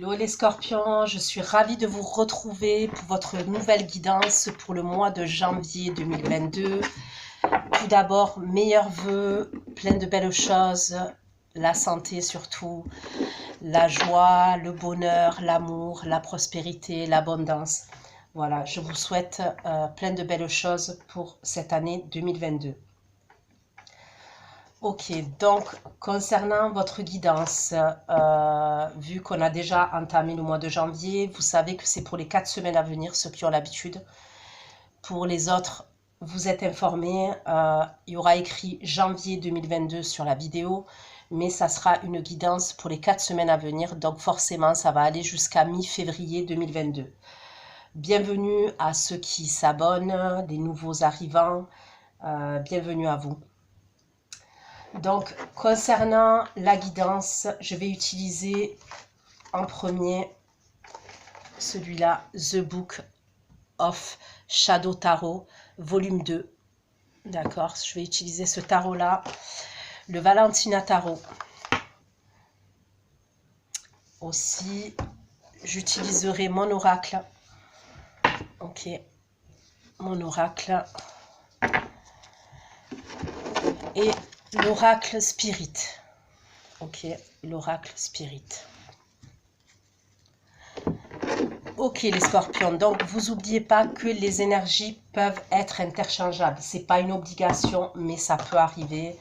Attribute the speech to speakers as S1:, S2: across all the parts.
S1: Hello les scorpions, je suis ravie de vous retrouver pour votre nouvelle guidance pour le mois de janvier 2022. Tout d'abord, meilleurs vœux, plein de belles choses, la santé surtout, la joie, le bonheur, l'amour, la prospérité, l'abondance. Voilà, je vous souhaite plein de belles choses pour cette année 2022. Ok, donc concernant votre guidance, vu qu'on a déjà entamé le mois de janvier, vous savez que c'est pour les 4 semaines à venir, ceux qui ont l'habitude. Pour les autres, vous êtes informés, il y aura écrit janvier 2022 sur la vidéo, mais ça sera une guidance pour les 4 semaines à venir, donc forcément ça va aller jusqu'à mi-février 2022. Bienvenue à ceux qui s'abonnent, les nouveaux arrivants, bienvenue à vous. Donc, concernant la guidance, je vais utiliser en premier celui-là, The Book of Shadow Tarot, volume 2. D'accord, je vais utiliser ce tarot-là, le Valentina Tarot. Aussi, j'utiliserai mon oracle. Ok, mon oracle. Et l'oracle Spirit. Ok, l'oracle Spirit. Ok les scorpions, donc vous n'oubliez pas que les énergies peuvent être interchangeables. C'est pas une obligation, mais ça peut arriver.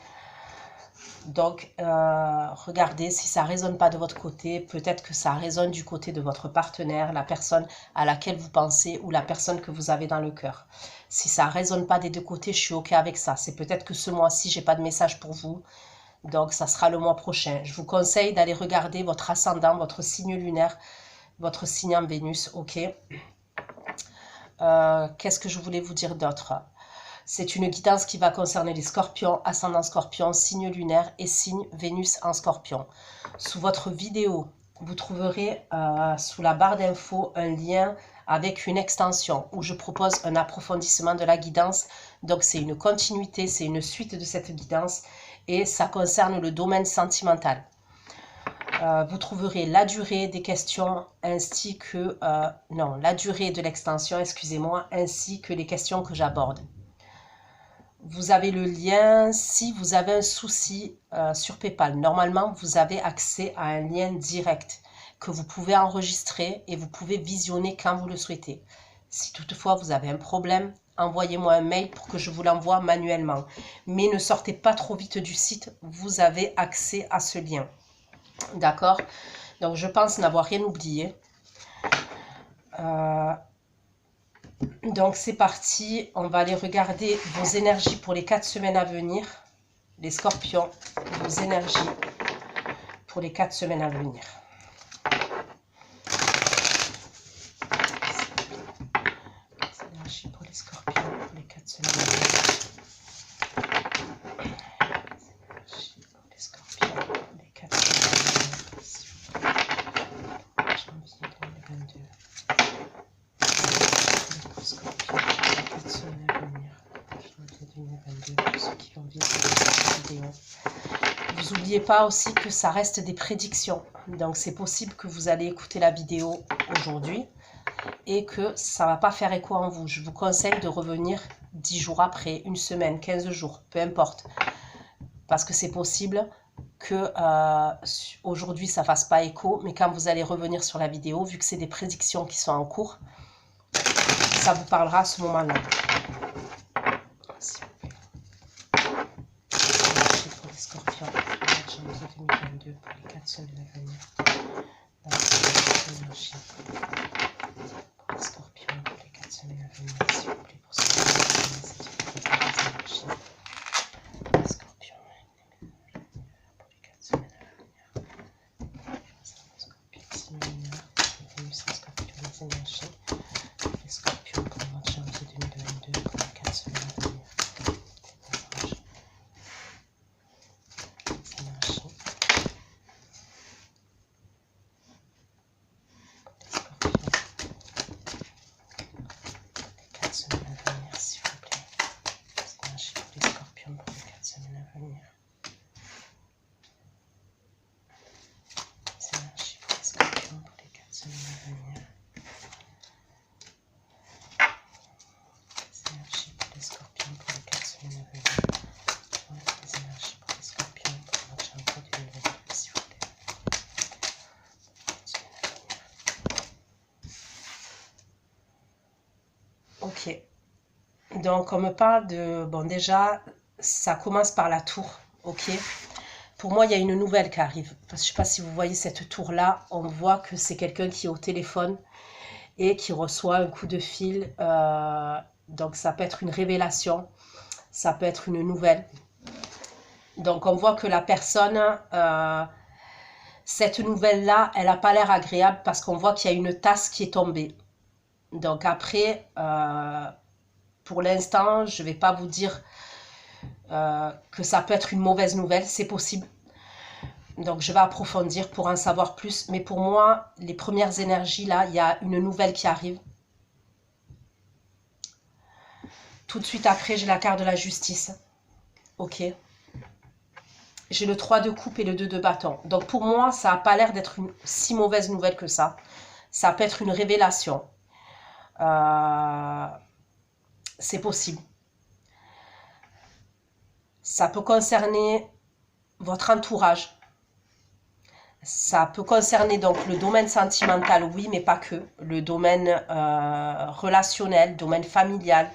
S1: Donc regardez si ça ne résonne pas de votre côté. Peut-être que ça résonne du côté de votre partenaire, la personne à laquelle vous pensez ou la personne que vous avez dans le cœur. Si ça ne résonne pas des deux côtés, je suis ok avec ça. C'est peut-être que ce mois-ci, j'ai pas de message pour vous. Donc ça sera le mois prochain. Je vous conseille d'aller regarder votre ascendant, votre signe lunaire, votre signe en Vénus, ok. Qu'est-ce que je voulais vous dire d'autre? C'est une guidance qui va concerner les scorpions, ascendant scorpion, signe lunaire et signe Vénus en scorpion. Sous votre vidéo, vous trouverez sous la barre d'infos un lien avec une extension où je propose un approfondissement de la guidance. Donc c'est une continuité, c'est une suite de cette guidance et ça concerne le domaine sentimental. Vous trouverez la durée des questions ainsi que, la durée de l'extension, excusez-moi, ainsi que les questions que j'aborde. Vous avez le lien si vous avez un souci sur PayPal. Normalement, vous avez accès à un lien direct que vous pouvez enregistrer et vous pouvez visionner quand vous le souhaitez. Si toutefois vous avez un problème, envoyez-moi un mail pour que je vous l'envoie manuellement. Mais ne sortez pas trop vite du site, vous avez accès à ce lien. D'accord? Donc, je pense n'avoir rien oublié. Donc, c'est parti. On va aller regarder vos énergies pour les 4 semaines à venir. Les scorpions, vos énergies pour les 4 semaines à venir. Les énergies pour les scorpions pour les 4 semaines à venir. Vous n'oubliez pas aussi que ça reste des prédictions. Donc c'est possible que vous allez écouter la vidéo aujourd'hui et que ça ne va pas faire écho en vous. Je vous conseille de revenir 10 jours après, une semaine, 15 jours, peu importe. Parce que c'est possible que aujourd'hui ça ne fasse pas écho, mais quand vous allez revenir sur la vidéo, vu que c'est des prédictions qui sont en cours, ça vous parlera à ce moment-là. Pour les scorpions, janvier 2022 pour les 4 semaines à venir. Dans les énergies pour les scorpions pour les 4 semaines à venir, s'il vous plaît, pour ce qui est des énergies. Les scorpions pour les 4 semaines à venir. Scorpion, signe lunaire, Vénus en scorpion, les énergies. Les scorpions pour le mois de janvier 2022 pour les 4 semaines à venir. Ok. Donc, on me parle de... Bon, déjà, ça commence par la tour. Ok. Pour moi, il y a une nouvelle qui arrive. Je ne sais pas si vous voyez cette tour-là. On voit que c'est quelqu'un qui est au téléphone et qui reçoit un coup de fil. Donc, ça peut être une révélation. Ça peut être une nouvelle. Donc, on voit que la personne... cette nouvelle-là, elle n'a pas l'air agréable parce qu'on voit qu'il y a une tasse qui est tombée. Donc après, pour l'instant, je ne vais pas vous dire que ça peut être une mauvaise nouvelle, c'est possible. Donc je vais approfondir pour en savoir plus. Mais pour moi, les premières énergies, là, il y a une nouvelle qui arrive. Tout de suite après, j'ai la carte de la justice. Ok. J'ai le 3 de coupe et le 2 de bâton. Donc pour moi, ça n'a pas l'air d'être une si mauvaise nouvelle que ça. Ça peut être une révélation. C'est possible. Ça peut concerner votre entourage. Ça peut concerner donc le domaine sentimental, oui, mais pas que. Le domaine relationnel, domaine familial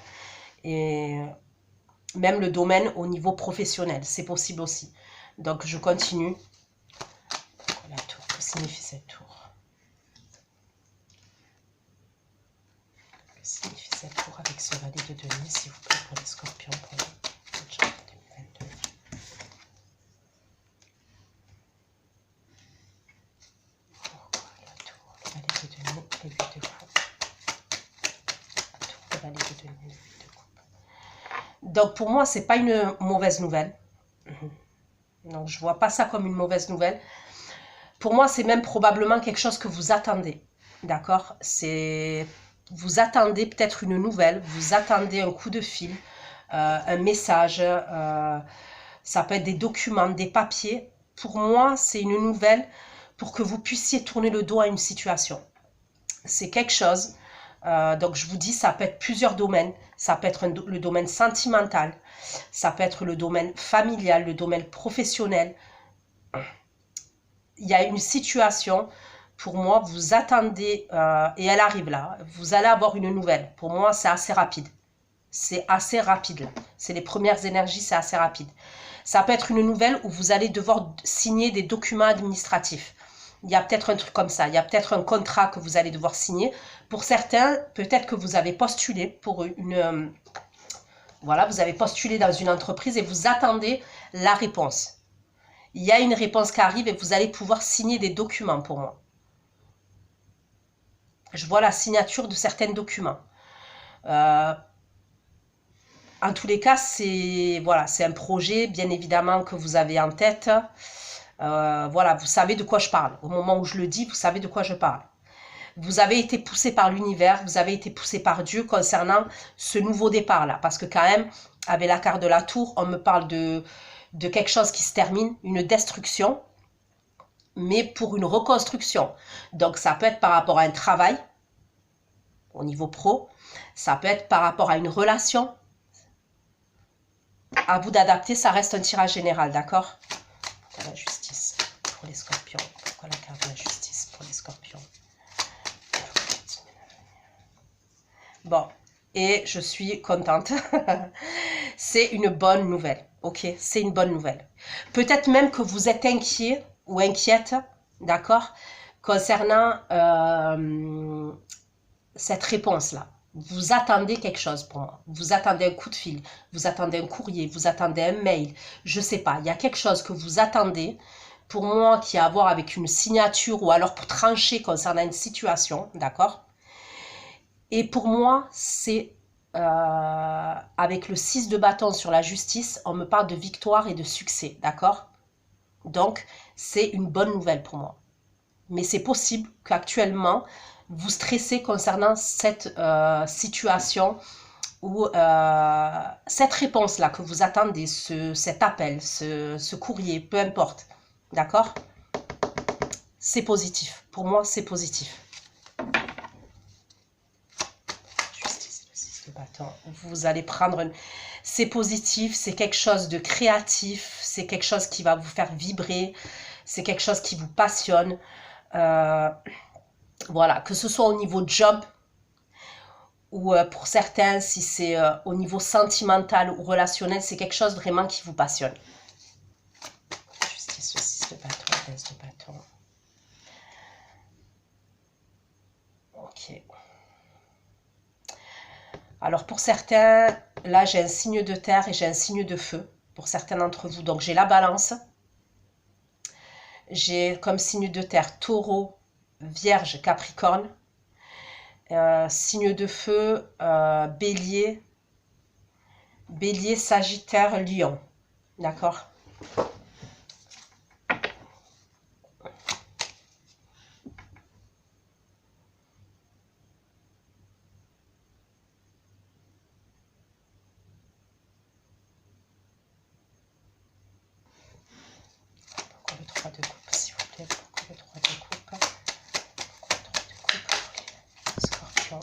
S1: et même le domaine au niveau professionnel. C'est possible aussi. Donc, je continue. La tour, que signifie cette tour? Que signifie cette tour avec ce valet de denier, s'il vous plaît, pour les scorpions, pour le janvier 2022? Pourquoi la tour, le valet de denier et l'huile de coupe? La tour, le valet de denier et l'huile de coupe. Donc, pour moi, c'est pas une mauvaise nouvelle. Donc, je vois pas ça comme une mauvaise nouvelle. Pour moi, c'est même probablement quelque chose que vous attendez. D'accord? Vous attendez peut-être une nouvelle, vous attendez un coup de fil, un message, ça peut être des documents, des papiers. Pour moi, c'est une nouvelle pour que vous puissiez tourner le dos à une situation. C'est quelque chose, donc je vous dis, ça peut être plusieurs domaines. Ça peut être le domaine sentimental, ça peut être le domaine familial, le domaine professionnel. Il y a une situation, pour moi, vous attendez, et elle arrive là, vous allez avoir une nouvelle. Pour moi, c'est assez rapide. C'est assez rapide. C'est les premières énergies, c'est assez rapide. Ça peut être une nouvelle où vous allez devoir signer des documents administratifs. Il y a peut-être un truc comme ça. Il y a peut-être un contrat que vous allez devoir signer. Pour certains, peut-être que vous avez postulé pour une... voilà, vous avez postulé dans une entreprise et vous attendez la réponse. Il y a une réponse qui arrive et vous allez pouvoir signer des documents pour moi. Je vois la signature de certains documents. En tous les cas, c'est voilà, c'est un projet, bien évidemment, que vous avez en tête. Voilà, vous savez de quoi je parle. Au moment où je le dis, vous savez de quoi je parle. Vous avez été poussé par l'univers, vous avez été poussé par Dieu concernant ce nouveau départ-là. Parce que quand même, avec la carte de la tour, on me parle de quelque chose qui se termine, une destruction, mais pour une reconstruction. Donc ça peut être par rapport à un travail, au niveau pro, ça peut être par rapport à une relation. À vous d'adapter, ça reste un tirage général, d'accord? La justice pour les scorpions. Pourquoi la carte de la justice pour les scorpions? Bon, et je suis contente. C'est une bonne nouvelle, ok? C'est une bonne nouvelle. Peut-être même que vous êtes inquiet ou inquiète, d'accord? Concernant cette réponse-là. Vous attendez quelque chose pour moi. Vous attendez un coup de fil, vous attendez un courrier, vous attendez un mail. Je ne sais pas, il y a quelque chose que vous attendez pour moi qui a à voir avec une signature ou alors pour trancher concernant une situation, d'accord? Et pour moi, c'est avec le 6 de bâton sur la justice, on me parle de victoire et de succès, d'accord? Donc, c'est une bonne nouvelle pour moi. Mais c'est possible qu'actuellement, vous stressez concernant cette situation ou cette réponse-là que vous attendez, cet appel, ce courrier, peu importe. D'accord? C'est positif. Pour moi, c'est positif. Justice, le 6 de bâton. Vous allez prendre... C'est positif, c'est quelque chose de créatif, c'est quelque chose qui va vous faire vibrer, c'est quelque chose qui vous passionne. Voilà, que ce soit au niveau job, ou pour certains, si c'est au niveau sentimental ou relationnel, c'est quelque chose vraiment qui vous passionne. Justice, le 6 de bâton, 15 de bâton. Ok. Alors pour certains, là j'ai un signe de terre et j'ai un signe de feu, pour certains d'entre vous. Donc j'ai la balance, j'ai comme signe de terre taureau, vierge, capricorne, signe de feu, bélier, sagittaire, lion. D'accord? Pourquoi le 3 de coupe, s'il vous plaît? Pourquoi le 3 de coupe? Pourquoi le 3 de coupe pour les scorpions?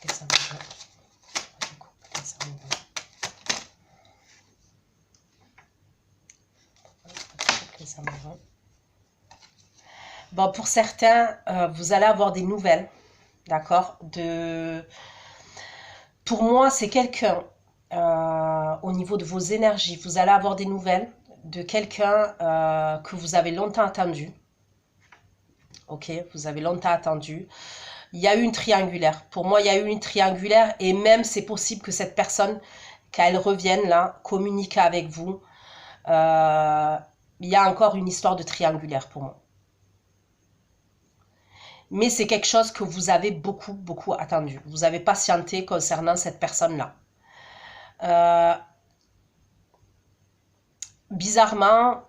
S1: Les amoureux. 3 de coupe, les amoureux. Pourquoi le 3 de coupe, les amoureux? Bon, pour certains, vous allez avoir des nouvelles, d'accord? Pour moi, c'est quelqu'un, au niveau de vos énergies, vous allez avoir des nouvelles de quelqu'un que vous avez longtemps attendu. Ok, vous avez longtemps attendu. Il y a eu une triangulaire. Pour moi, il y a eu une triangulaire et même c'est possible que cette personne, qu'elle revienne là, communique avec vous. Il y a encore une histoire de triangulaire pour moi. Mais c'est quelque chose que vous avez beaucoup, beaucoup attendu. Vous avez patienté concernant cette personne-là. Bizarrement,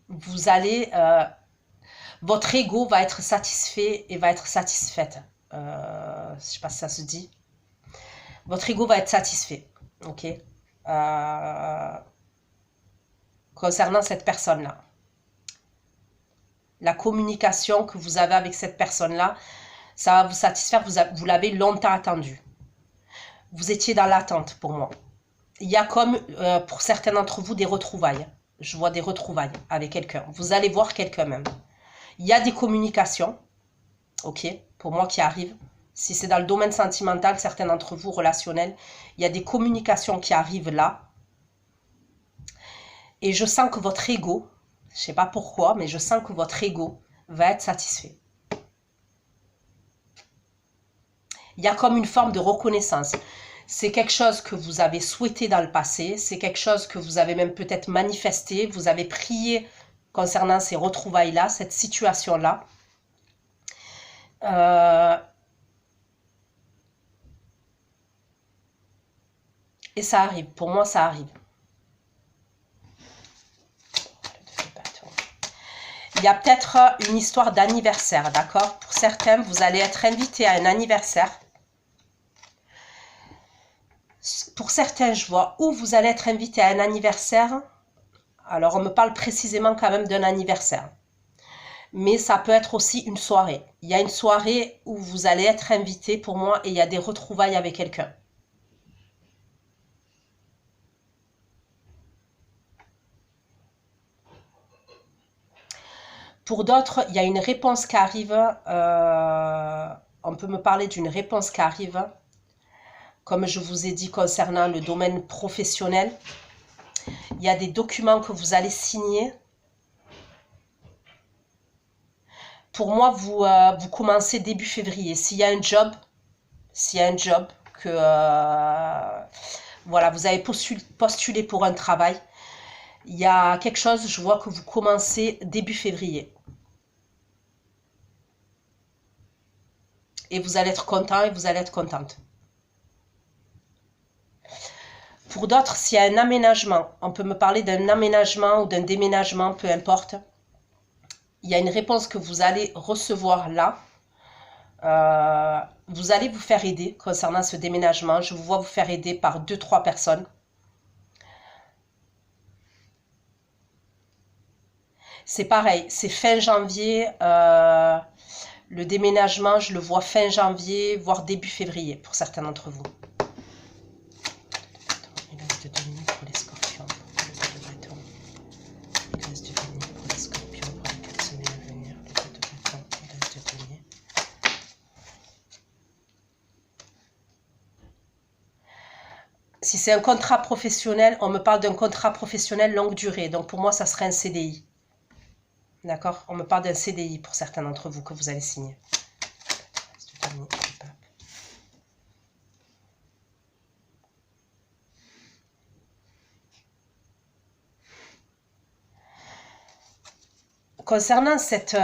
S1: vous allez... votre ego va être satisfait et va être satisfaite. Je ne sais pas si ça se dit. Votre ego va être satisfait. Ok. Concernant cette personne-là. La communication que vous avez avec cette personne-là, ça va vous satisfaire, vous l'avez longtemps attendu. Vous étiez dans l'attente pour moi. Il y a comme, pour certains d'entre vous, des retrouvailles. Je vois des retrouvailles avec quelqu'un. Vous allez voir quelqu'un même. Il y a des communications, ok, pour moi qui arrivent. Si c'est dans le domaine sentimental, certains d'entre vous, relationnel, il y a des communications qui arrivent là. Et je sens que votre ego, je ne sais pas pourquoi, mais je sens que votre ego va être satisfait. Il y a comme une forme de reconnaissance. C'est quelque chose que vous avez souhaité dans le passé, c'est quelque chose que vous avez même peut-être manifesté, vous avez prié concernant ces retrouvailles-là, cette situation-là. Et ça arrive, pour moi ça arrive. Il y a peut-être une histoire d'anniversaire, d'accord? Pour certains, vous allez être invité à un anniversaire. Pour certains, je vois où vous allez être invité à un anniversaire. Alors, on me parle précisément quand même d'un anniversaire. Mais ça peut être aussi une soirée. Il y a une soirée où vous allez être invité pour moi et il y a des retrouvailles avec quelqu'un. Pour d'autres, il y a une réponse qui arrive. On peut me parler d'une réponse qui arrive. Comme je vous ai dit concernant le domaine professionnel, il y a des documents que vous allez signer. Pour moi, vous commencez début février. S'il y a un job que voilà, vous avez postulé pour un travail, il y a quelque chose, je vois que vous commencez début février. Et vous allez être content et vous allez être contente. Pour d'autres, s'il y a un aménagement, on peut me parler d'un aménagement ou d'un déménagement, peu importe. Il y a une réponse que vous allez recevoir là. Vous allez vous faire aider concernant ce déménagement. Je vous vois vous faire aider par 2-3 personnes. C'est pareil, c'est fin janvier. Le déménagement, je le vois fin janvier, voire début février pour certains d'entre vous. Il reste 2 minutes pour les scorpions. Il reste 2 minutes pour les scorpions pour les 4 semaines à venir. Si c'est un contrat professionnel, on me parle d'un contrat professionnel longue durée. Donc pour moi, ça serait un CDI. D'accord? On me parle d'un CDI pour certains d'entre vous que vous allez signer. Concernant cette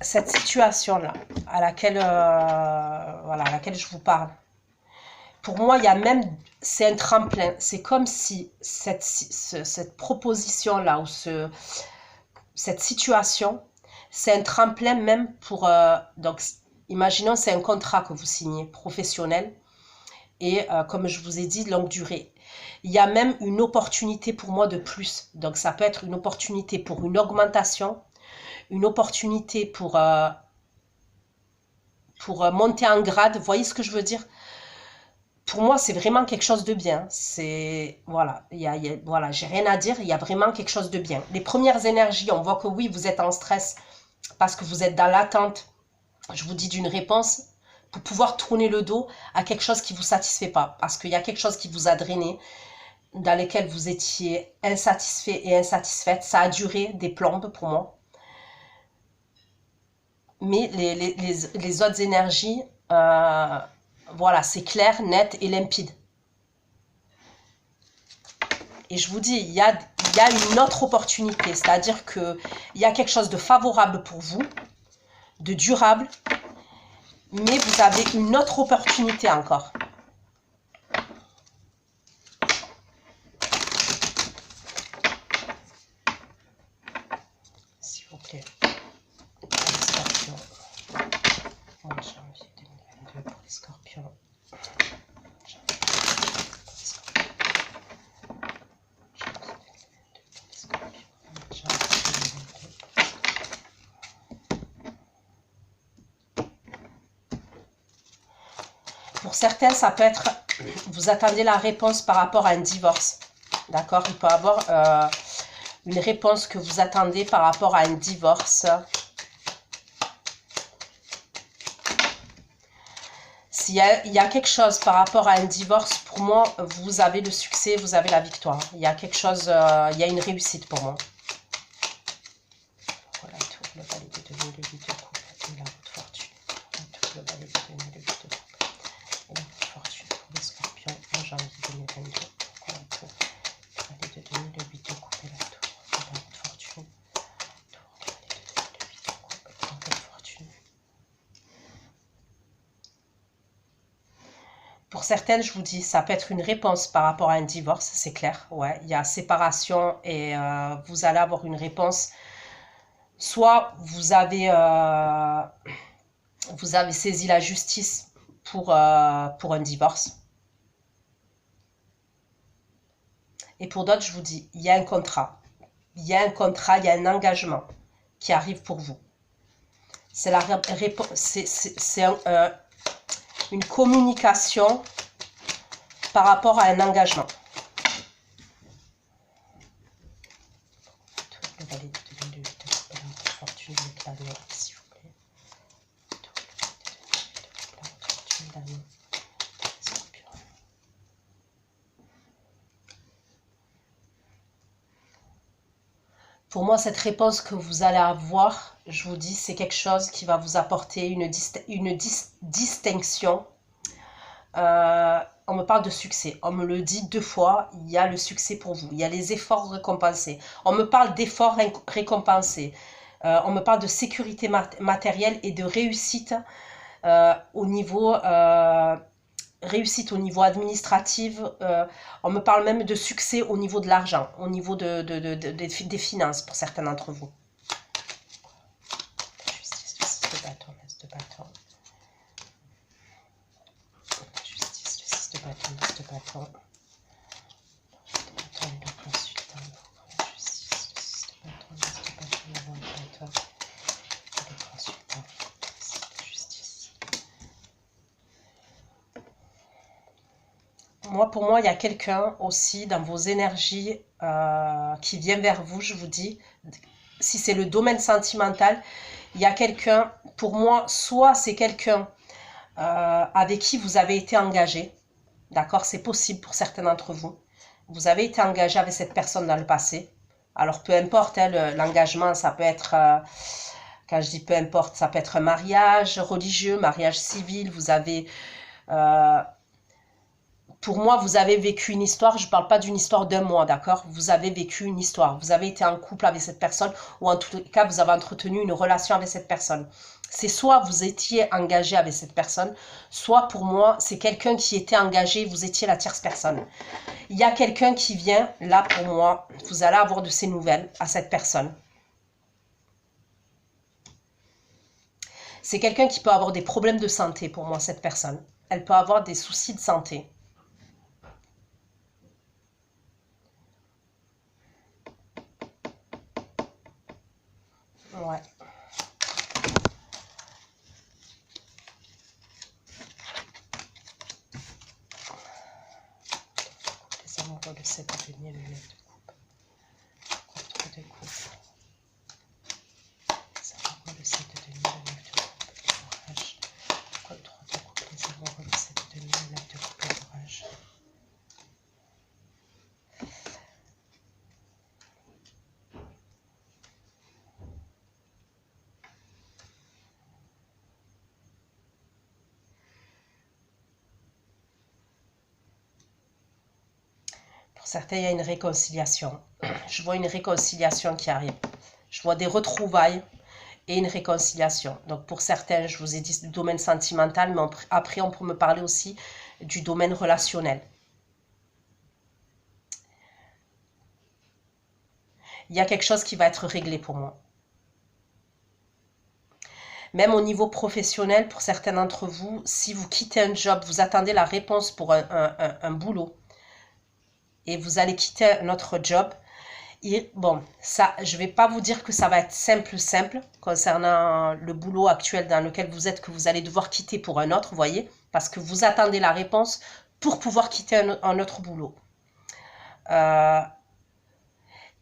S1: situation-là, à laquelle, voilà, à laquelle je vous parle, pour moi, il y a même, c'est un tremplin. C'est comme si cette proposition-là, ou cette situation, c'est un tremplin même pour, donc, imaginons, c'est un contrat que vous signez, professionnel, et comme je vous ai dit, longue durée. Il y a même une opportunité pour moi de plus. Donc, ça peut être une opportunité pour une augmentation, une opportunité pour monter en grade. Vous voyez ce que je veux dire? Pour moi, c'est vraiment quelque chose de bien. C'est, voilà, voilà, j'ai rien à dire. Il y a vraiment quelque chose de bien. Les premières énergies, on voit que oui, vous êtes en stress parce que vous êtes dans l'attente, je vous dis, d'une réponse pour pouvoir tourner le dos à quelque chose qui ne vous satisfait pas. Parce qu'il y a quelque chose qui vous a drainé, dans lequel vous étiez insatisfait et insatisfaite. Ça a duré des plombes pour moi. Mais les autres énergies, voilà, c'est clair, net et limpide. Et je vous dis, il y a une autre opportunité, c'est-à-dire qu'il y a quelque chose de favorable pour vous, de durable, mais vous avez une autre opportunité encore. S'il vous plaît. Scorpion. Moi, janvier 2022 pour les scorpions. Pour certains, ça peut être, vous attendez la réponse par rapport à un divorce. D'accord? Il peut y avoir une réponse que vous attendez par rapport à un divorce. S'il y a quelque chose par rapport à un divorce, pour moi, vous avez le succès, vous avez la victoire. Il y a quelque chose, il y a une réussite pour moi. Voilà, tout le balai de demi, le 8 de coupe et la route fortune. Tout le balai de demi, le 8 de coupe et la route fortune pour les scorpions en janvier 2022. Voilà, tout le balai de demi, le 8 de coupe et la tour et la route fortune. Tour, le balai de demi, le 8 de coupe et la route fortune. Pour certaines, je vous dis, ça peut être une réponse par rapport à un divorce, c'est clair. Ouais, il y a séparation et vous allez avoir une réponse. Soit vous avez saisi la justice pour un divorce. Et pour d'autres, je vous dis, il y a un contrat. Il y a un contrat, il y a un engagement qui arrive pour vous. C'est la réponse, c'est une communication par rapport à un engagement. Le balai de demi, le 8 de coupe et la route fortune, l'éclat de l'or, s'il vous plaît. La route fortune, l'année, scorpion. Pour moi, cette réponse que vous allez avoir, je vous dis, c'est quelque chose qui va vous apporter une distinction. On me parle de succès, on me le dit 2 fois, il y a le succès pour vous, il y a les efforts récompensés. On me parle d'efforts récompensés, on me parle de sécurité matérielle et de réussite au niveau administratif. On me parle même de succès au niveau de l'argent, au niveau des finances pour certains d'entre vous. Justice, le 6 de bâton, l'as de bâton. Justice, le 6 de bâton, l'as de bâton. Et le consultant, justice, le 6 de bâton, l'as de bâton, le 20 de bâton. Et le consultant, justice. Pour moi, il y a quelqu'un aussi dans vos énergies qui vient vers vous, je vous dis. Si c'est le domaine sentimental, il y a quelqu'un, pour moi, soit c'est quelqu'un avec qui vous avez été engagé, D'accord? C'est possible pour certains d'entre vous. Vous avez été engagé avec cette personne dans le passé. Alors, peu importe, hein, l'engagement, ça peut être, quand je dis peu importe, ça peut être un mariage religieux, mariage civil. Vous avez, pour moi, vous avez vécu une histoire. Je ne parle pas d'une histoire d'un mois, d'accord? Vous avez vécu une histoire. Vous avez été en couple avec cette personne ou en tout cas, vous avez entretenu une relation avec cette personne. C'est soit vous étiez engagé avec cette personne, soit pour moi, c'est quelqu'un qui était engagé, vous étiez la tierce personne. Il y a quelqu'un qui vient, là pour moi, vous allez avoir de ces nouvelles à cette personne. C'est quelqu'un qui peut avoir des problèmes de santé pour moi, cette personne. Elle peut avoir des soucis de santé. Ouais. Les amoureux de cette avenir, le 9 de coupe. Contre de coupe. Les amoureux de cette avenir, le 9 de coupe. L'orage. Contre de coupe. Les amoureux de cette avenir, le 9 de coupe. L'orage. Pour certains, il y a une réconciliation. Je vois une réconciliation qui arrive. Je vois des retrouvailles et une réconciliation. Donc pour certains, je vous ai dit du domaine sentimental, mais après on peut me parler aussi du domaine relationnel. Il y a quelque chose qui va être réglé pour moi. Même au niveau professionnel, pour certains d'entre vous, si vous quittez un job, vous attendez la réponse pour un boulot et vous allez quitter notre job. Et bon, ça, je ne vais pas vous dire que ça va être simple concernant le boulot actuel dans lequel vous êtes, que vous allez devoir quitter pour un autre, vous voyez, parce que vous attendez la réponse pour pouvoir quitter un autre boulot.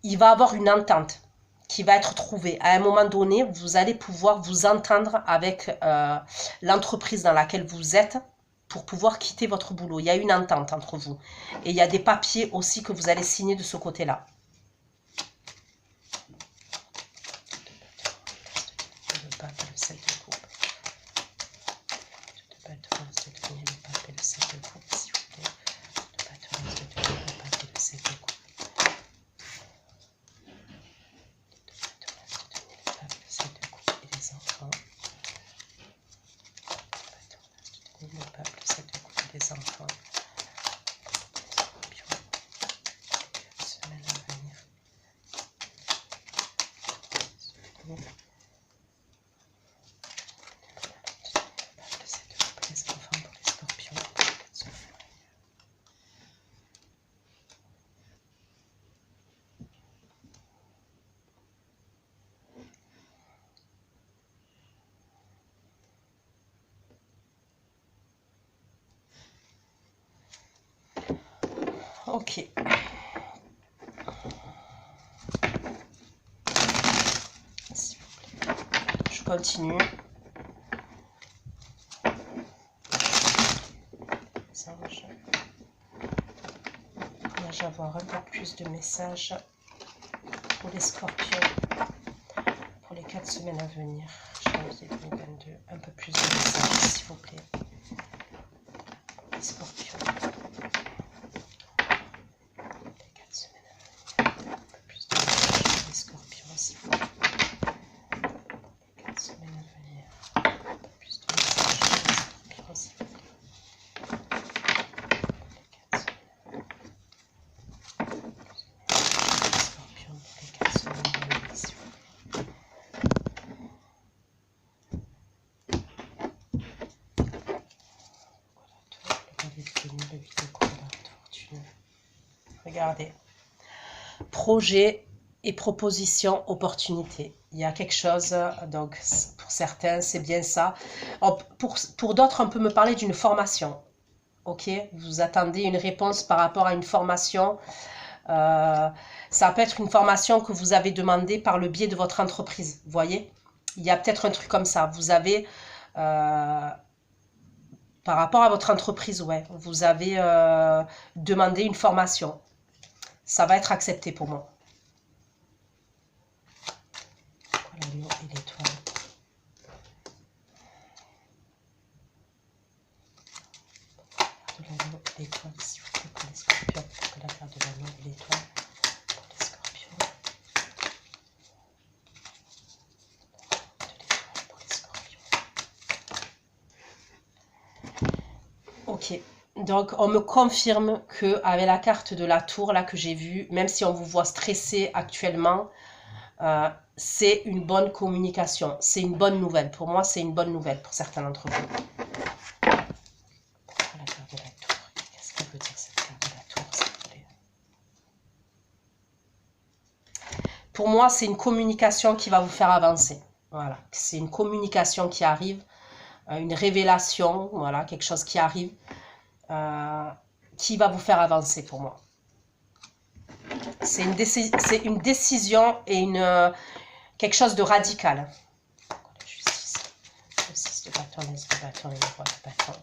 S1: Il va y avoir une entente qui va être trouvée. À un moment donné, vous allez pouvoir vous entendre avec l'entreprise dans laquelle vous êtes pour pouvoir quitter votre boulot. Il y a une entente entre vous. Et il y a des papiers aussi que vous allez signer de ce côté-là. Le pape, le 7 de coupe. Le pape, le 7 de coupe, s'il vous plaît. Le pape, le 7 de coupe, le pape, le 7 de coupe. Le pape, le 7 de coupe et les enfants. Le pape, le 7 de coupe et les enfants. Semaine à venir. Les enfants pour les scorpions. Ok. S'il vous plaît. Je continue. Là, je vais avoir un peu plus de messages pour les scorpions pour les 4 semaines à venir. Janvier 2022. Un peu plus de messages, s'il vous plaît. Les scorpions. Les 4 semaines à venir. Un peu plus de messages pour les scorpions, s'il vous plaît. Les 4 semaines à venir. Un peu plus de messages pour les scorpions, s'il vous plaît. Regardez. Projet et proposition, opportunité. Il y a quelque chose, donc pour certains, c'est bien ça. Pour d'autres, on peut me parler d'une formation. Ok, vous attendez une réponse par rapport à une formation. Ça peut être une formation que vous avez demandée par le biais de votre entreprise. Vous voyez, il y a peut-être un truc comme ça. Vous avez Par rapport à votre entreprise, ouais, vous avez demandé une formation. Ça va être accepté pour moi. L'anneau et l'étoile. De l'anneau et l'étoile, s'il vous plaît, pour les scorpions. Que la carte de l'anneau et l'étoile pour les scorpions. De l'étoile pour les scorpions. Ok. Donc, on me confirme que avec la carte de la tour, là, que j'ai vue, même si on vous voit stressé actuellement, c'est une bonne communication. C'est une bonne nouvelle. Pour moi, c'est une bonne nouvelle pour certains d'entre vous. La carte de la tour. Qu'est-ce qu'elle veut dire, cette carte de la tour, s'il vous plaît? Pour moi, c'est une communication qui va vous faire avancer. Voilà. C'est une communication qui arrive, une révélation, voilà, quelque chose qui arrive. Qui va vous faire avancer pour moi. C'est une décision et quelque chose de radical. La justice, le 6 de bâton, l'as de bâton et le roi de bâton.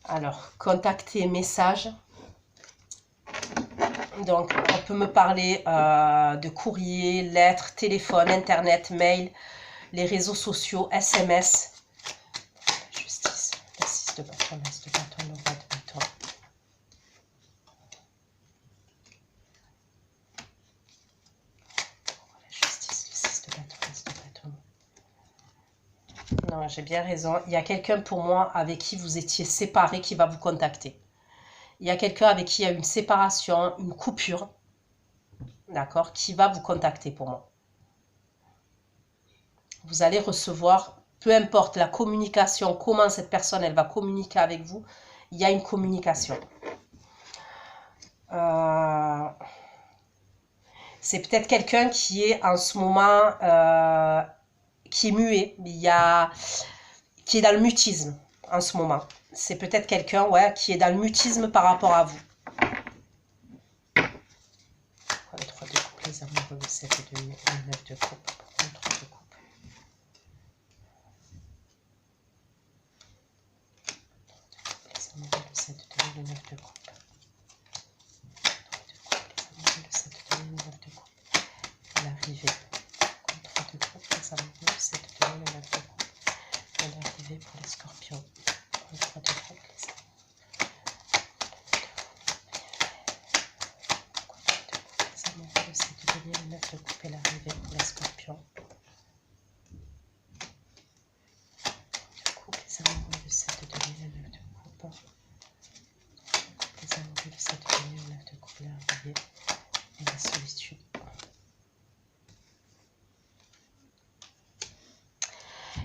S1: Alors, contacter, message. Donc, on peut me parler de courrier, lettres, téléphone, internet, mail, les réseaux sociaux, SMS. La justice, le 6 de bâton, l'as de bâton, le roi de bâton. La justice, le 6 de bâton, l'as de bâton. Non, j'ai bien raison. Il y a quelqu'un pour moi avec qui vous étiez séparés qui va vous contacter. Il y a quelqu'un avec qui il y a une séparation, une coupure, d'accord, qui va vous contacter pour moi. Vous allez recevoir, peu importe la communication, comment cette personne, elle va communiquer avec vous, il y a une communication. C'est peut-être quelqu'un qui est en ce moment, qui est muet, qui est dans le mutisme en ce moment. C'est peut-être quelqu'un, ouais, qui est dans le mutisme par rapport à vous. Le 3 de coupe, les amoureux, le 7 de 9 de coupe, le 3 de coupe. Les amoureux, le 7 de 9 de coupe. Le 7 de 9 de coupe. L'arrivée. Le 3 de coupe, les amoureux, le 7 de 9 de coupe. L'arrivée pour les scorpions. Le 3 de coupe, les amoureux. Le 7 de 9 de coupe et l'arrivée pour les scorpions. De coupe, les amoureux, le 7 de 9 de coupe. Les amoureux, le 7 de 9 de coupe, l'arrivée et la solitude.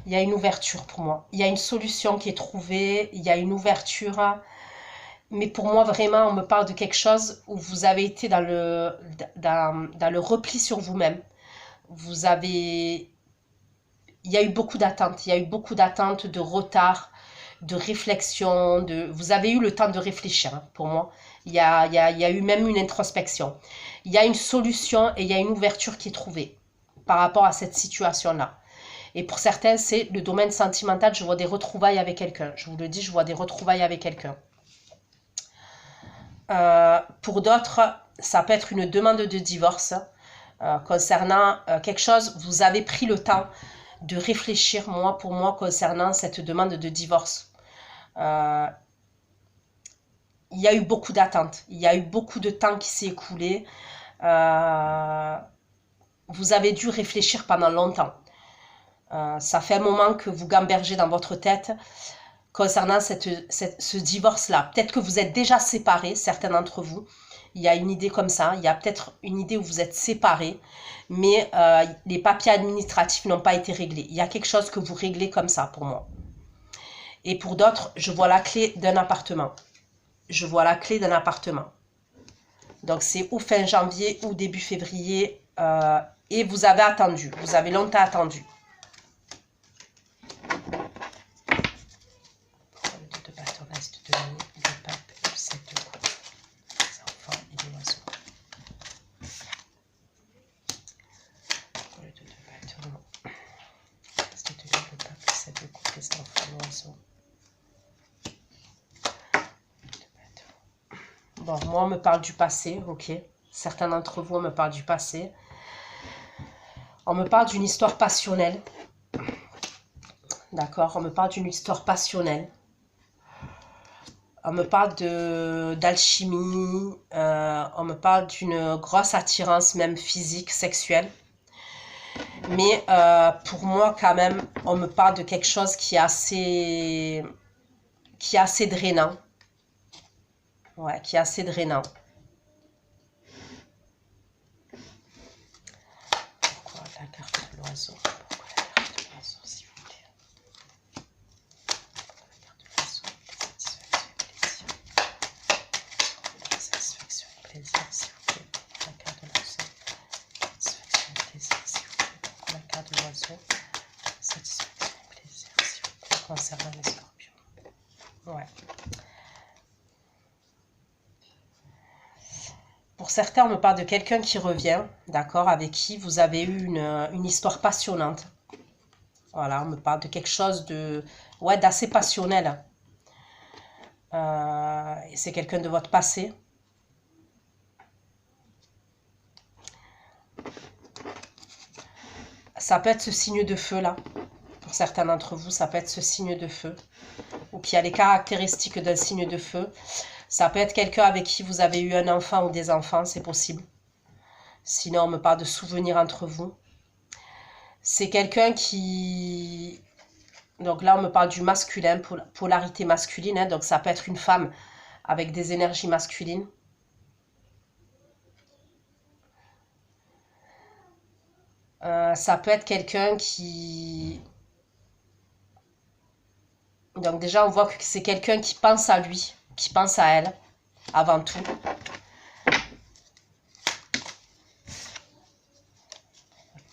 S1: Il y a une ouverture pour moi. Il y a une solution qui est trouvée. Il y a une ouverture. Mais pour moi, vraiment, on me parle de quelque chose où vous avez été dans le repli sur vous-même. Il y a eu beaucoup d'attentes. Il y a eu beaucoup d'attentes, de retard, de réflexion. Vous avez eu le temps de réfléchir, hein, pour moi. Il y a eu même une introspection. Il y a une solution et il y a une ouverture qui est trouvée par rapport à cette situation-là. Et pour certains, c'est le domaine sentimental. Je vois des retrouvailles avec quelqu'un. Je vous le dis, je vois des retrouvailles avec quelqu'un. Pour d'autres, ça peut être une demande de divorce concernant quelque chose. Vous avez pris le temps de réfléchir, pour moi, concernant cette demande de divorce. Il y a eu beaucoup d'attentes. Il y a eu beaucoup de temps qui s'est écoulé. Vous avez dû réfléchir pendant longtemps. Ça fait un moment que vous gambergez dans votre tête concernant ce divorce-là. Peut-être que vous êtes déjà séparés, certains d'entre vous. Il y a une idée comme ça. Il y a peut-être une idée où vous êtes séparés, mais les papiers administratifs n'ont pas été réglés. Il y a quelque chose que vous réglez comme ça pour moi. Et pour d'autres, je vois la clé d'un appartement. Je vois la clé d'un appartement. Donc c'est ou fin janvier ou début février. Et vous avez attendu. Vous avez longtemps attendu. Le pape, le 7 de coupe, les enfants et les oiseaux. Le 2 de bâton, Bon, moi, on me parle du passé, ok. Certains d'entre vous, on me parle du passé. On me parle d'une histoire passionnelle. D'accord, on me parle d'une histoire passionnelle. On me parle d'alchimie. On me parle d'une grosse attirance, même physique, sexuelle. Mais pour moi, quand même, on me parle de quelque chose qui est assez drainant. Ouais, qui est assez drainant. Pourquoi la carte de l'oiseau? Pourquoi la carte de l'oiseau, s'il vous plaît? La carte de l'oiseau, satisfaction et plaisir. S'il vous plaît. La carte de l'oiseau, satisfaction et plaisir, s'il vous plaît. La carte de l'oiseau, satisfaction et plaisir, s'il vous plaît. Concernant les scorpions. Ouais. Pour certains, on me parle de quelqu'un qui revient, d'accord, avec qui vous avez eu une histoire passionnante. Voilà, on me parle de quelque chose ouais, d'assez passionnel. Et c'est quelqu'un de votre passé. Ça peut être ce signe de feu là. Pour certains d'entre vous, ça peut être ce signe de feu. Ou qui a les caractéristiques d'un signe de feu. Ça peut être quelqu'un avec qui vous avez eu un enfant ou des enfants, c'est possible. Sinon, on me parle de souvenirs entre vous. C'est quelqu'un qui... Donc là, on me parle du masculin, polarité masculine. Hein, donc ça peut être une femme avec des énergies masculines. Ça peut être quelqu'un qui... Donc déjà, on voit que c'est quelqu'un qui pense à lui, qui pense à elle, avant tout.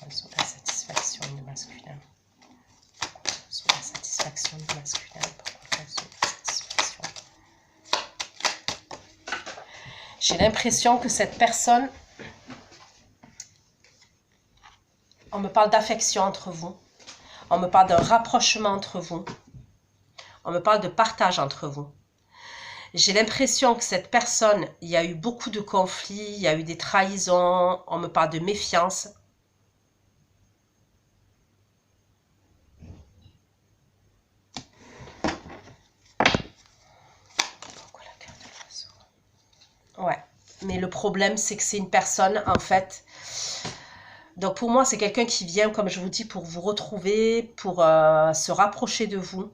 S1: Sur la satisfaction du masculin. Sur la satisfaction du masculin. J'ai l'impression que cette personne... On me parle d'affection entre vous. On me parle d'un rapprochement entre vous. On me parle de partage entre vous. J'ai l'impression que cette personne, il y a eu beaucoup de conflits, il y a eu des trahisons, on me parle de méfiance. Pourquoi la carte de l'oiseau? Ouais, mais le problème, c'est que c'est une personne, en fait... Donc pour moi, c'est quelqu'un qui vient, comme je vous dis, pour vous retrouver, pour se rapprocher de vous,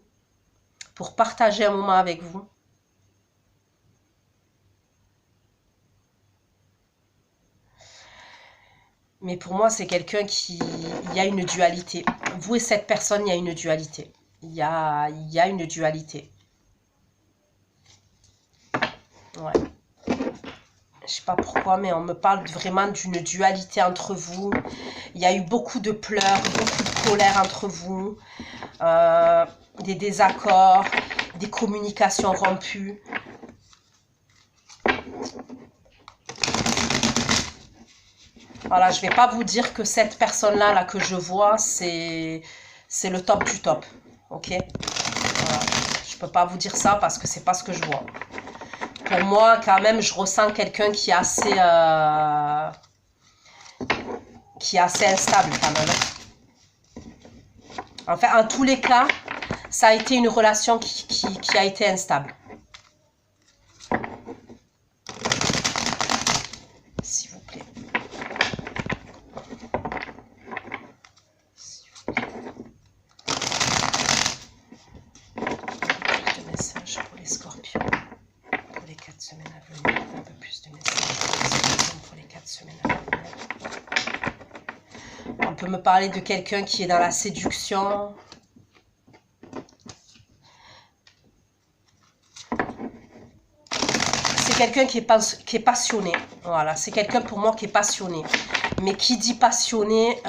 S1: pour partager un moment avec vous. Mais pour moi, c'est quelqu'un qui... Il y a une dualité. Vous et cette personne, il y a une dualité. Il y a une dualité. Ouais. Je sais pas pourquoi, mais on me parle vraiment d'une dualité entre vous. Il y a eu beaucoup de pleurs, beaucoup de colère entre vous. Des désaccords, des communications rompues. Voilà, je ne vais pas vous dire que cette personne-là là, que je vois, c'est le top du top. Ok, voilà. Je ne peux pas vous dire ça parce que c'est pas ce que je vois. Pour moi, quand même, je ressens quelqu'un qui est assez instable quand même. Enfin, en tous les cas, ça a été une relation qui a été instable. S'il vous plaît. S'il vous plaît. Un peu plus de messages pour les scorpions. Pour les 4 semaines à venir. Un peu plus de messages pour les 4 semaines à venir. On peut me parler de quelqu'un qui est dans la séduction. C'est quelqu'un qui est passionné. Voilà, c'est quelqu'un pour moi qui est passionné. Mais qui dit passionné,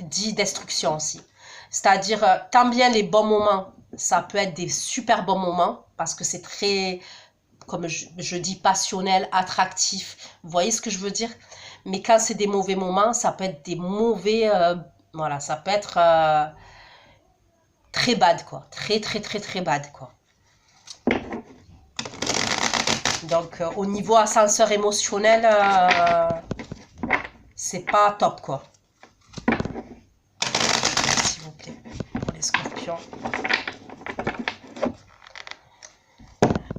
S1: dit destruction aussi. C'est-à-dire, tant bien les bons moments, ça peut être des super bons moments, parce que c'est très, comme je dis, passionnel, attractif. Vous voyez ce que je veux dire? Mais quand c'est des mauvais moments, ça peut être des mauvais... voilà, ça peut être très bad, quoi. Très, très, très, très bad, quoi. Donc, au niveau ascenseur émotionnel, c'est pas top, quoi. S'il vous plaît, pour les scorpions.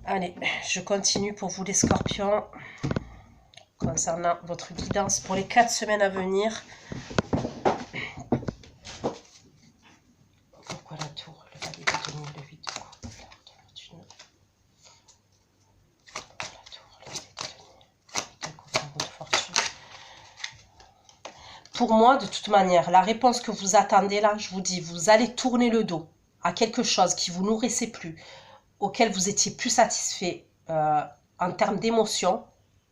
S1: Allez, je continue pour vous, les scorpions, concernant votre guidance pour les 4 semaines à venir. Pourquoi la tour, le valet de denier, le 8 de coupe, l'heure de fortune. La tour, le valet de denier, le 8 de coupe, l'heure de fortune. Pour moi, de toute manière, la réponse que vous attendez là, je vous dis, vous allez tourner le dos à quelque chose qui vous nourrissait plus, auquel vous étiez plus satisfait en termes d'émotion,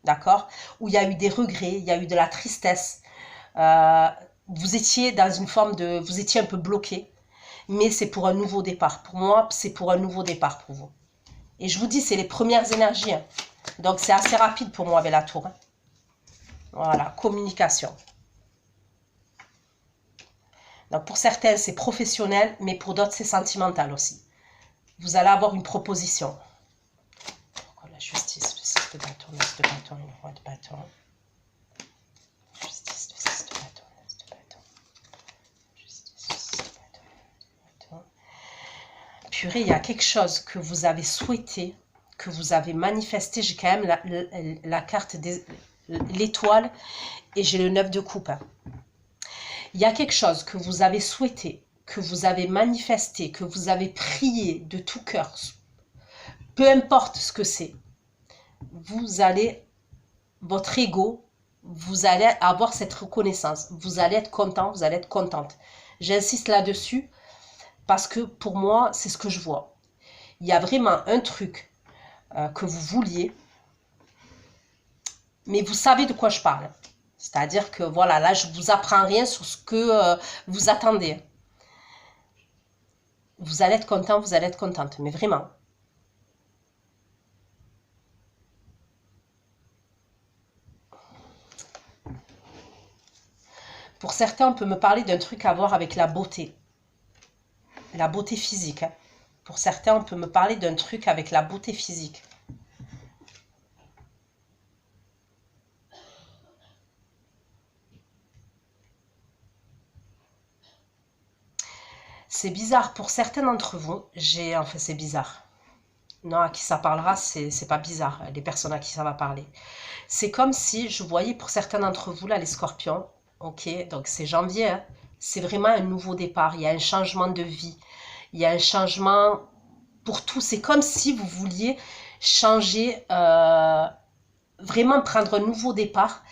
S1: d'accord, où il y a eu des regrets, il y a eu de la tristesse, vous étiez dans une forme de... vous étiez un peu bloqué, mais c'est pour un nouveau départ. Pour moi, c'est pour un nouveau départ pour vous. Et je vous dis, c'est les premières énergies, hein. Donc c'est assez rapide pour moi avec la tour, hein. Voilà, communication. Donc pour certains, c'est professionnel, mais pour d'autres, c'est sentimental aussi. Vous allez avoir une proposition. Pourquoi la justice, le 6 de bâton, le 6 de bâton, le roi de bâton. Justice, le 6 de bâton, le 6 de bâton. Justice, le 6 de bâton, le 6 de bâton. Purée, il y a quelque chose que vous avez souhaité, que vous avez manifesté. J'ai quand même la carte des l'étoile et j'ai le 9 de coupe, hein. Il y a quelque chose que vous avez souhaité, que vous avez manifesté, que vous avez prié de tout cœur, peu importe ce que c'est, vous allez, votre ego, vous allez avoir cette reconnaissance, vous allez être content, vous allez être contente. J'insiste là-dessus parce que pour moi, c'est ce que je vois. Il y a vraiment un truc que vous vouliez, mais vous savez de quoi je parle. C'est-à-dire que voilà, là, je ne vous apprends rien sur ce que vous attendez. Vous allez être content, vous allez être contente, mais vraiment. Pour certains, on peut me parler d'un truc à voir avec la beauté physique, hein. Pour certains, on peut me parler d'un truc avec la beauté physique. C'est bizarre, pour certains d'entre vous, enfin c'est bizarre. Non, à qui ça parlera, c'est pas bizarre, les personnes à qui ça va parler. C'est comme si, je voyais pour certains d'entre vous, là, les scorpions, ok, donc c'est janvier, hein, c'est vraiment un nouveau départ, il y a un changement de vie, il y a un changement pour tout, c'est comme si vous vouliez changer, vraiment prendre un nouveau départ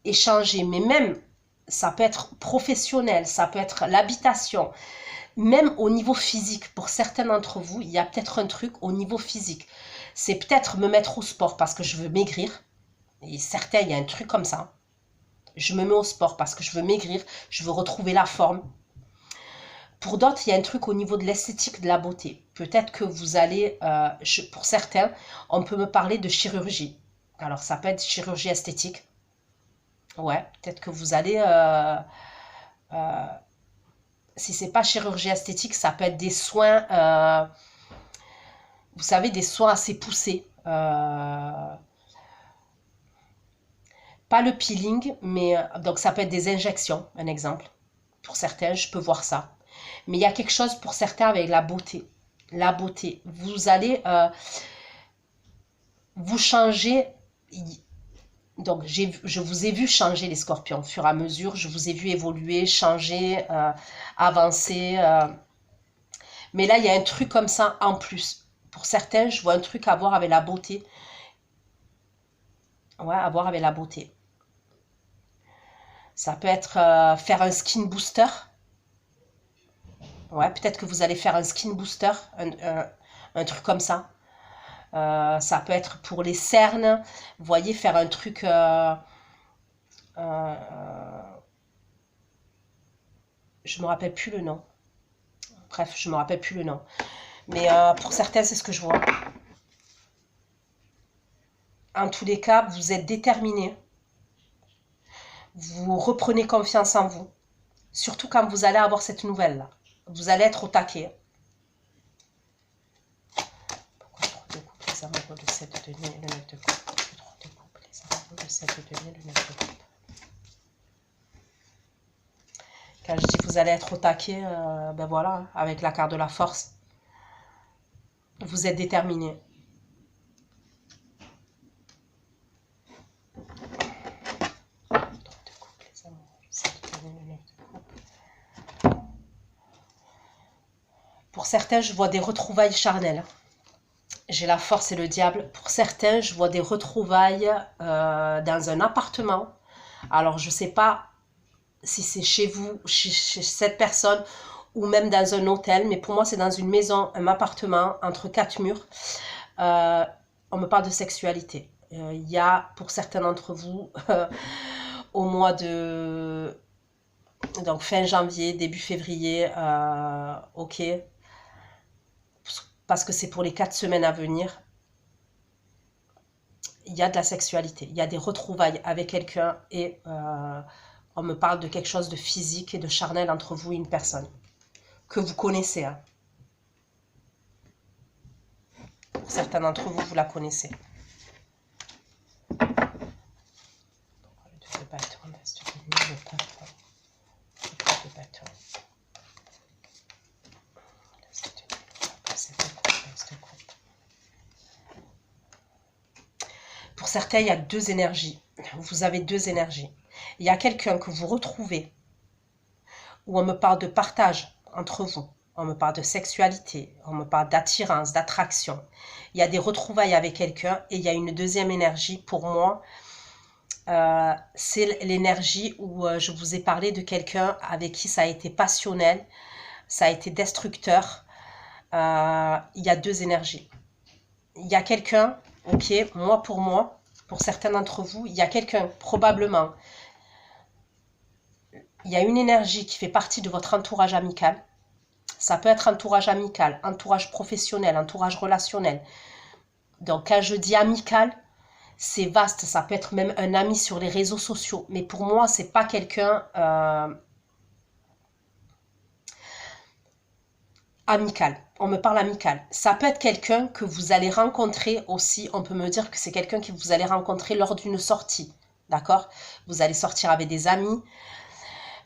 S1: et changer, mais même, ça peut être professionnel, ça peut être l'habitation, même au niveau physique, pour certains d'entre vous, il y a peut-être un truc au niveau physique. C'est peut-être me mettre au sport parce que je veux maigrir. Et certains, il y a un truc comme ça. Je me mets au sport parce que je veux maigrir, je veux retrouver la forme. Pour d'autres, il y a un truc au niveau de l'esthétique, de la beauté. Peut-être que vous allez, pour certains, on peut me parler de chirurgie. Alors, ça peut être chirurgie esthétique. Ouais, peut-être que vous allez... si c'est pas chirurgie esthétique, ça peut être des soins, vous savez, des soins assez poussés. Pas le peeling, mais donc ça peut être des injections, un exemple. Pour certains, je peux voir ça. Mais il y a quelque chose pour certains avec la beauté. La beauté. Vous allez vous changer. Donc, je vous ai vu changer les scorpions au fur et à mesure. Je vous ai vu évoluer, changer, avancer. Mais là, il y a un truc comme ça en plus. Pour certains, je vois un truc à voir avec la beauté. Ouais, à voir avec la beauté. Ça peut être faire un skin booster. Ouais, peut-être que vous allez faire un skin booster, un truc comme ça. Ça peut être pour les cernes. Vous voyez, faire un truc... je me rappelle plus le nom. Bref, je me rappelle plus le nom. Mais pour certains, c'est ce que je vois. En tous les cas, vous êtes déterminés. Vous reprenez confiance en vous. Surtout quand vous allez avoir cette nouvelle-là. Vous allez être au taquet. Pourquoi 3 de coupe, les amoureux, le 7 de denier, le 9 de coupe, le 3 de coupe, les amoureux, le 7 de denier, le 9 de coupe. Quand je dis que vous allez être au taquet, ben voilà, avec la carte de la force, vous êtes déterminé. Pour certains, je vois des retrouvailles charnelles. J'ai la force et le diable. Pour certains, je vois des retrouvailles dans un appartement. Alors, je ne sais pas si c'est chez vous, chez cette personne, ou même dans un hôtel. Mais pour moi, c'est dans une maison, un appartement, entre quatre murs. On me parle de sexualité. Il y a, pour certains d'entre vous, au mois de... Donc, fin janvier, début février, ok. Parce que c'est pour les 4 semaines à venir. Il y a de la sexualité. Il y a des retrouvailles avec quelqu'un et on me parle de quelque chose de physique et de charnel entre vous et une personne que vous connaissez. Hein. Pour certains d'entre vous, vous la connaissez. Pour certains, il y a deux énergies. Vous avez deux énergies. Il y a quelqu'un que vous retrouvez où on me parle de partage entre vous. On me parle de sexualité, on me parle d'attirance, d'attraction. Il y a des retrouvailles avec quelqu'un et il y a une deuxième énergie pour moi. C'est l'énergie où je vous ai parlé de quelqu'un avec qui ça a été passionnel, ça a été destructeur. Il y a deux énergies. Il y a quelqu'un, ok, pour certains d'entre vous, il y a quelqu'un, probablement, il y a une énergie qui fait partie de votre entourage amical. Ça peut être entourage amical, entourage professionnel, entourage relationnel. Donc, quand je dis amical, c'est vaste. Ça peut être même un ami sur les réseaux sociaux. Mais pour moi, c'est pas quelqu'un amical. On me parle amical. Ça peut être quelqu'un que vous allez rencontrer aussi. On peut me dire que c'est quelqu'un que vous allez rencontrer lors d'une sortie. D'accord? Vous allez sortir avec des amis.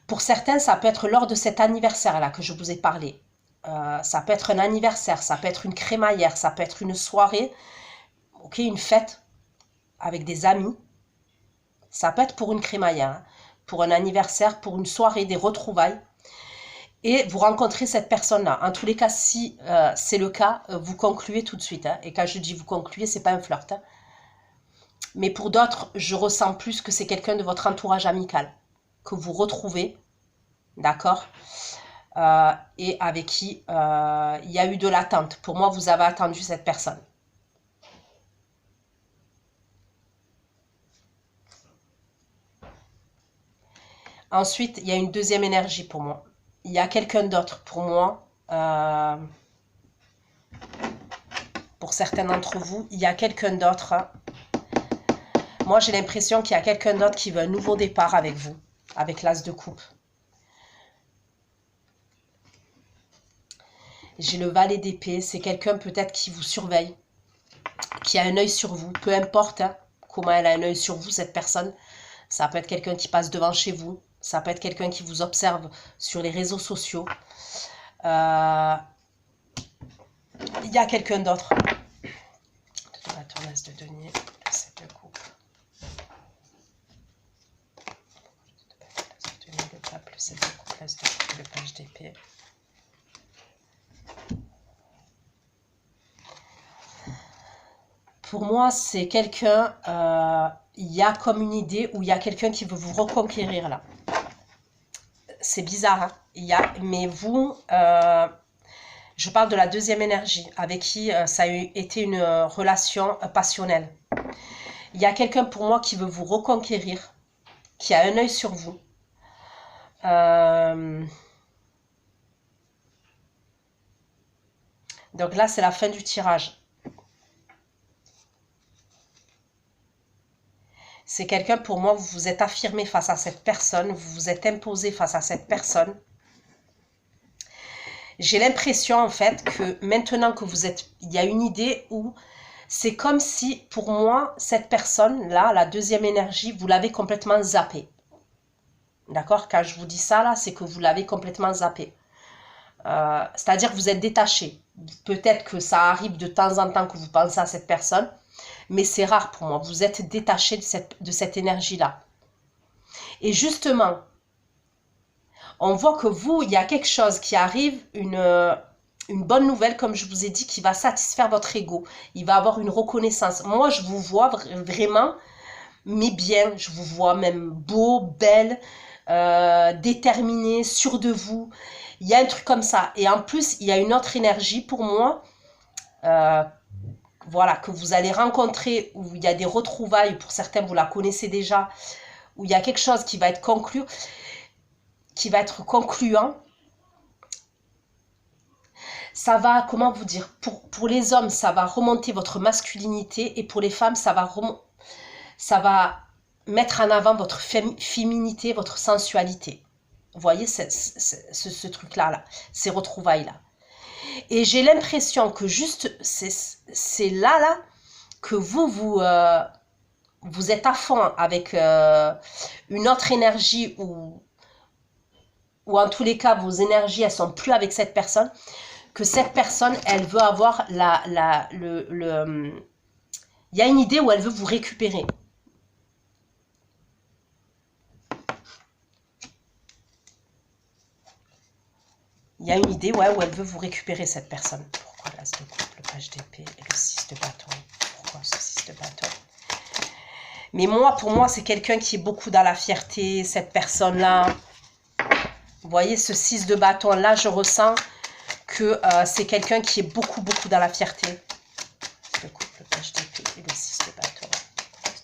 S1: Pour certains, ça peut être lors de cet anniversaire-là que je vous ai parlé. Ça peut être un anniversaire, ça peut être une crémaillère, ça peut être une soirée, ok, une fête avec des amis. Ça peut être pour une crémaillère, hein, pour un anniversaire, pour une soirée, des retrouvailles. Et vous rencontrez cette personne-là. En tous les cas, si c'est le cas, vous concluez tout de suite. Hein. Et quand je dis vous concluez, c'est pas un flirt. Hein. Mais pour d'autres, je ressens plus que c'est quelqu'un de votre entourage amical que vous retrouvez, d'accord, et avec qui il y a eu de l'attente. Pour moi, vous avez attendu cette personne. Ensuite, il y a une deuxième énergie pour moi. Il y a quelqu'un d'autre pour moi. Pour certains d'entre vous, il y a quelqu'un d'autre. Moi, j'ai l'impression qu'il y a quelqu'un d'autre qui veut un nouveau départ avec vous, avec l'as de coupe. J'ai le valet d'épée, c'est quelqu'un peut-être qui vous surveille, qui a un œil sur vous, peu importe hein, comment elle a un œil sur vous, cette personne. Ça peut être quelqu'un qui passe devant chez vous, ça peut être quelqu'un qui vous observe sur les réseaux sociaux. Il y a quelqu'un d'autre. La tournaise de denier, le 7 de coupe. Le pape, le 7 de coupe, l'as de coupe, le page d'épée. Pour moi, c'est quelqu'un, il y a comme une idée où il y a quelqu'un qui veut vous reconquérir là. C'est bizarre, hein, mais vous, je parle de la deuxième énergie avec qui ça a été une relation passionnelle. Il y a quelqu'un pour moi qui veut vous reconquérir, qui a un œil sur vous. Donc là, c'est la fin du tirage. C'est quelqu'un, pour moi, vous vous êtes affirmé face à cette personne, vous vous êtes imposé face à cette personne. J'ai l'impression, en fait, que maintenant que vous êtes... Il y a une idée où c'est comme si, pour moi, cette personne-là, la deuxième énergie, vous l'avez complètement zappée. D'accord? Quand je vous dis ça, là, c'est que vous l'avez complètement zappée. C'est-à-dire que vous êtes détaché. Peut-être que ça arrive de temps en temps que vous pensez à cette personne, mais c'est rare pour moi. Vous êtes détaché de cette énergie-là. Et justement, on voit que vous, il y a quelque chose qui arrive, une bonne nouvelle, comme je vous ai dit, qui va satisfaire votre ego. Il va avoir une reconnaissance. Moi, je vous vois vraiment, mais bien. Je vous vois même beau, belle, déterminé, sûr de vous. Il y a un truc comme ça. Et en plus, il y a une autre énergie pour moi, voilà, que vous allez rencontrer, où il y a des retrouvailles. Pour certains, vous la connaissez déjà, où il y a quelque chose qui va être concluant. Ça va, comment vous dire, pour les hommes, ça va remonter votre masculinité, et pour les femmes, ça va mettre en avant votre féminité, votre sensualité. Vous voyez ce truc-là, ces retrouvailles-là. Et j'ai l'impression que juste, c'est là que vous êtes à fond avec une autre énergie, ou en tous les cas, vos énergies, elles sont plus avec cette personne, que cette personne, elle veut avoir il y a une idée où elle veut vous récupérer. Il y a une idée, ouais, où elle veut vous récupérer, cette personne. Pourquoi l'as de coupe, le page d'épée et le 6 de bâton? Pourquoi ce 6 de bâton? Mais moi, pour moi, c'est quelqu'un qui est beaucoup dans la fierté, cette personne-là. Vous voyez, ce 6 de bâton, là, je ressens que c'est quelqu'un qui est beaucoup dans la fierté. Le coupe, le page d'épée et le 6 de bâton.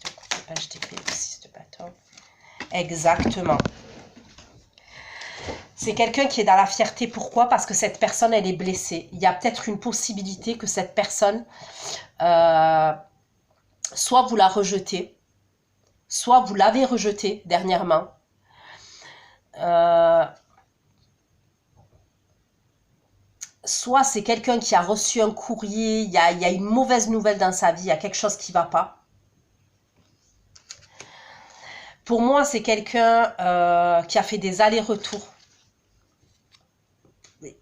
S1: Le coupe, le page d'épée et le 6 de bâton. Exactement. C'est quelqu'un qui est dans la fierté. Pourquoi? Parce que cette personne, elle est blessée. Il y a peut-être une possibilité que cette personne, soit vous la rejetez, soit vous l'avez rejetée dernièrement. Soit c'est quelqu'un qui a reçu un courrier, il y a une mauvaise nouvelle dans sa vie, il y a quelque chose qui ne va pas. Pour moi, c'est quelqu'un qui a fait des allers-retours.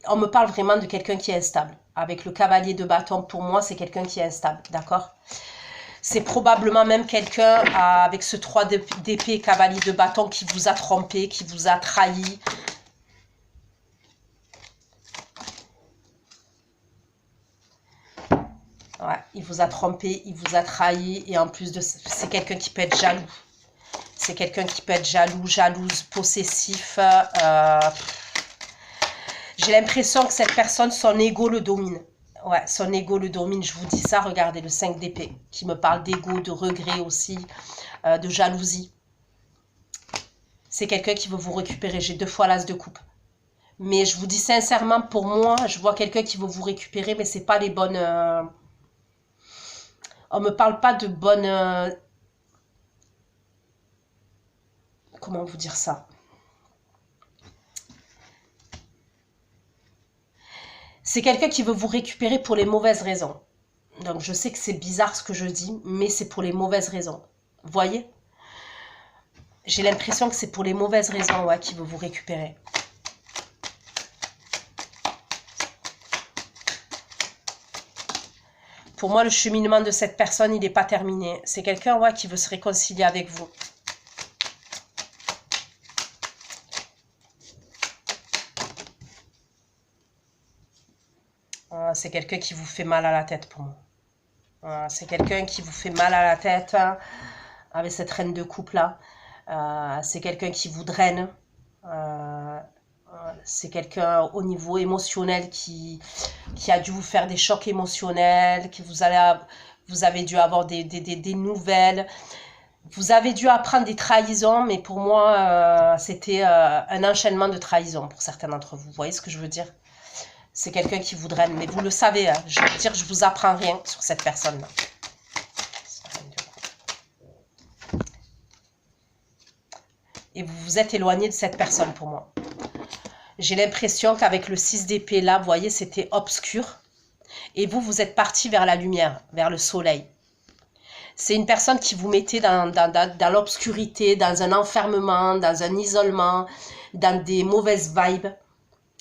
S1: On me parle vraiment de quelqu'un qui est instable. Avec le cavalier de bâton, pour moi, c'est quelqu'un qui est instable, d'accord? C'est probablement même quelqu'un avec ce 3 d'épée, cavalier de bâton, qui vous a trompé, qui vous a trahi. Ouais, il vous a trompé, il vous a trahi, et en plus de ça, c'est quelqu'un qui peut être jaloux. C'est quelqu'un qui peut être jaloux, jalouse, possessif. J'ai l'impression que cette personne, son ego le domine. Ouais, son ego le domine. Je vous dis ça, regardez, le 5 d'épée, qui me parle d'ego, de regret aussi, de jalousie. C'est quelqu'un qui veut vous récupérer. J'ai 2 fois l'as de coupe. Mais je vous dis sincèrement, pour moi, je vois quelqu'un qui veut vous récupérer, mais c'est pas les bonnes... On me parle pas de bonnes... Comment vous dire ça? C'est quelqu'un qui veut vous récupérer pour les mauvaises raisons. Donc je sais que c'est bizarre ce que je dis, mais c'est pour les mauvaises raisons. Vous voyez? J'ai l'impression que c'est pour les mauvaises raisons, ouais, qu'il veut vous récupérer. Pour moi, le cheminement de cette personne, il n'est pas terminé. C'est quelqu'un, ouais, qui veut se réconcilier avec vous. C'est quelqu'un qui vous fait mal à la tête pour moi. C'est quelqu'un qui vous fait mal à la tête, hein, avec cette reine de coupe là. C'est quelqu'un qui vous draine. C'est quelqu'un au niveau émotionnel qui a dû vous faire des chocs émotionnels, que vous avez dû avoir des nouvelles. Vous avez dû apprendre des trahisons, mais pour moi, c'était un enchaînement de trahisons pour certains d'entre vous. Vous voyez ce que je veux dire? C'est quelqu'un qui vous draine, mais vous le savez, hein, je veux dire, je vous apprends rien sur cette personne-là. Et vous vous êtes éloigné de cette personne pour moi. J'ai l'impression qu'avec le 6 d'épée là, vous voyez, c'était obscur. Et vous, vous êtes parti vers la lumière, vers le soleil. C'est une personne qui vous mettait dans l'obscurité, dans un enfermement, dans un isolement, dans des mauvaises vibes.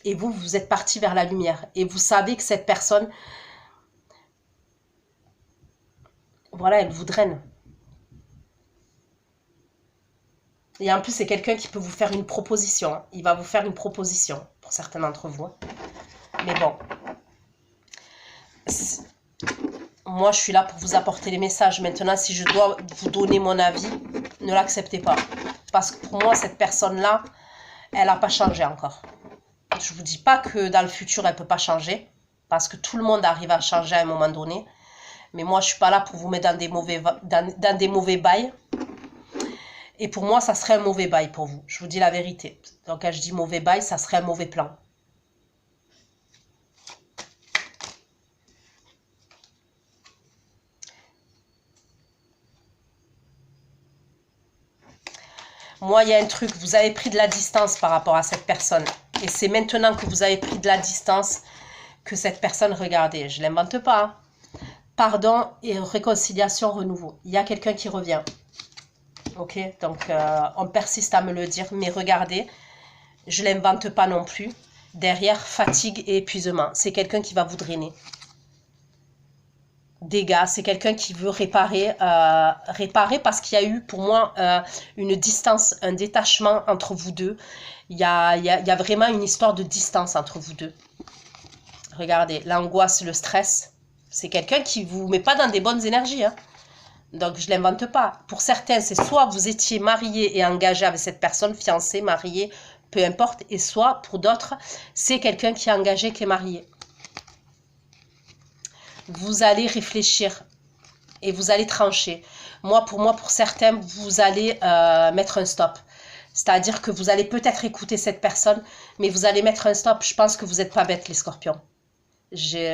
S1: Et vous, vous êtes parti vers la lumière. Et vous savez que cette personne, voilà, elle vous draine. Et en plus, c'est quelqu'un qui peut vous faire une proposition. Il va vous faire une proposition, pour certains d'entre vous. Mais bon. Moi, je suis là pour vous apporter les messages. Maintenant, si je dois vous donner mon avis, ne l'acceptez pas. Parce que pour moi, cette personne-là, elle n'a pas changé encore. Je ne vous dis pas que dans le futur, elle ne peut pas changer. Parce que tout le monde arrive à changer à un moment donné. Mais moi, je ne suis pas là pour vous mettre dans des mauvais bails. Et pour moi, ça serait un mauvais bail pour vous. Je vous dis la vérité. Donc, quand je dis mauvais bail, ça serait un mauvais plan. Moi, il y a un truc, vous avez pris de la distance par rapport à cette personne. Et c'est maintenant que vous avez pris de la distance que cette personne, regardez, je ne l'invente pas. Hein. Pardon et réconciliation, renouveau. Il y a quelqu'un qui revient. Ok, donc on persiste à me le dire, mais regardez, je ne l'invente pas non plus. Derrière, fatigue et épuisement. C'est quelqu'un qui va vous drainer. Dégâts, c'est quelqu'un qui veut réparer, réparer parce qu'il y a eu pour moi une distance, un détachement entre vous deux. Il y a vraiment une histoire de distance entre vous deux. Regardez, l'angoisse, le stress, c'est quelqu'un qui ne vous met pas dans des bonnes énergies. Hein. Donc, je ne l'invente pas. Pour certains, c'est soit vous étiez marié et engagé avec cette personne, fiancé, marié, peu importe. Et soit, pour d'autres, c'est quelqu'un qui est engagé, qui est marié. Vous allez réfléchir et vous allez trancher. Pour certains, vous allez mettre un stop. C'est-à-dire que vous allez peut-être écouter cette personne, mais vous allez mettre un stop. Je pense que vous n'êtes pas bêtes, les scorpions.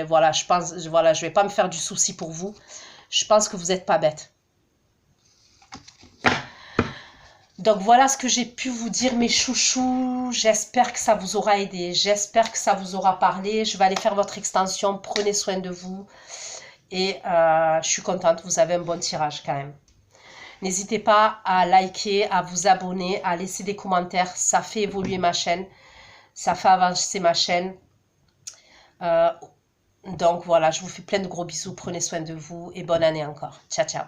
S1: Voilà, je vais pas me faire du souci pour vous. Je pense que vous n'êtes pas bêtes. Donc voilà ce que j'ai pu vous dire, mes chouchous. J'espère que ça vous aura aidé. J'espère que ça vous aura parlé. Je vais aller faire votre extension. Prenez soin de vous. Et je suis contente. Vous avez un bon tirage quand même. N'hésitez pas à liker, à vous abonner, à laisser des commentaires. Ça fait évoluer ma chaîne. Ça fait avancer ma chaîne. Donc voilà, je vous fais plein de gros bisous. Prenez soin de vous et bonne année encore. Ciao, ciao.